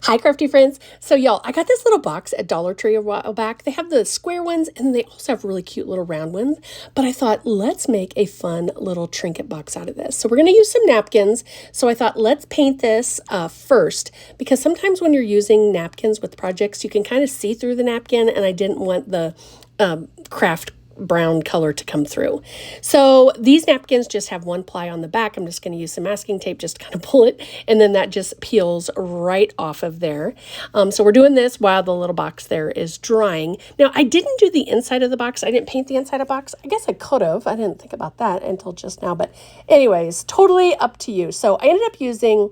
Hi, crafty friends. So, y'all, I got this little box at Dollar Tree a while back. They have the square ones and they also have really cute little round ones. But I thought, let's make a fun little trinket box out of this. So, we're going to use some napkins. So, I thought, let's paint this first because sometimes when you're using napkins with projects, you can kind of see through the napkin, and I didn't want the craft brown color to come through. So these napkins just have one ply on the back. I'm just going to use some masking tape just to kind of pull it, and then that just peels right off of there. So we're doing this while the little box there is drying. Now, I didn't do the inside of the box. I didn't paint the inside of the box. I guess I could have. I didn't think about that until just now. But anyways, totally up to you. So I ended up using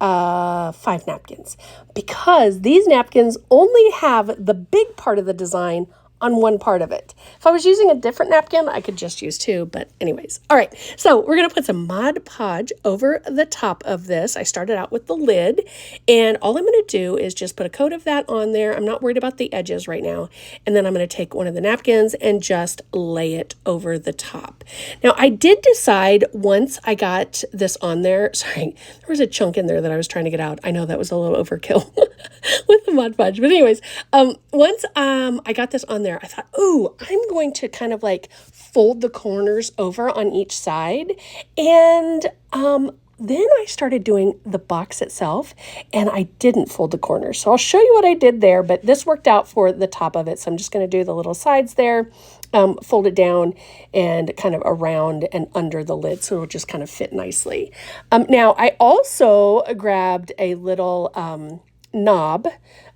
5 napkins because these napkins only have the big part of the design on one part of it. If I was using a different napkin, I could just use 2, but anyways. All right, so we're gonna put some Mod Podge over the top of this. I started out with the lid, and all I'm gonna do is just put a coat of that on there. I'm not worried about the edges right now. And then I'm gonna take one of the napkins and just lay it over the top. Now, I did decide once I got this on there, sorry, there was a chunk in there that I was trying to get out. I know that was a little overkill with the Mod Podge, but anyways, once I got this on there, I thought, oh, I'm going to kind of like fold the corners over on each side. And then I started doing the box itself, and I didn't fold the corners. So I'll show you what I did there, but this worked out for the top of it. So I'm just going to do the little sides there, fold it down and kind of around and under the lid, so it'll just kind of fit nicely. Now, I also grabbed a little knob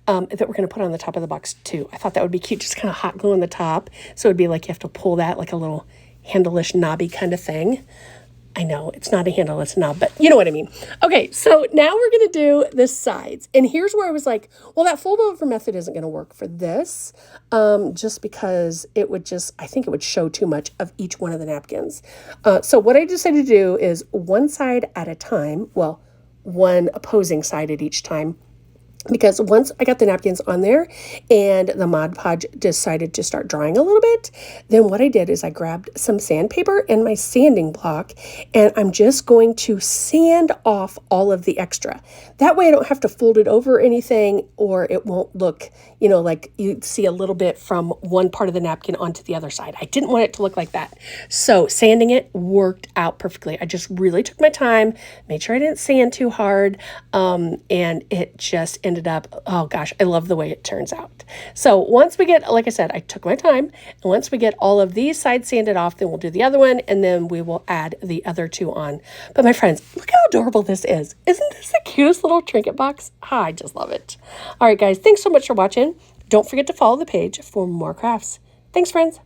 that we're going to put on the top of the box too. I thought that would be cute, just kind of hot glue on the top. So it'd be like you have to pull that like a little handle-ish knobby kind of thing. I know it's not a handle, it's a knob, but you know what I mean. Okay, so now we're going to do the sides. And here's where I was like, well, that fold over method isn't going to work for this, just because it would I think it would show too much of each one of the napkins. So what I decided to do is one side at a time, well, one opposing side at each time. Because once I got the napkins on there and the Mod Podge decided to start drying a little bit, then what I did is I grabbed some sandpaper and my sanding block, and I'm just going to sand off all of the extra. That way I don't have to fold it over or anything, or it won't look, you know, like you see a little bit from one part of the napkin onto the other side. I didn't want it to look like that. So sanding it worked out perfectly. I just really took my time, made sure I didn't sand too hard, and it just ended up, oh gosh, I love the way it turns out. So once we get, like I said, I took my time, and once we get all of these sides sanded off, then we'll do the other one, and then we will add the other 2 on. But my friends, look how adorable this is. Isn't this the cutest little trinket box? I just love it. All right, guys, thanks so much for watching. Don't forget to follow the page for more crafts. Thanks, friends.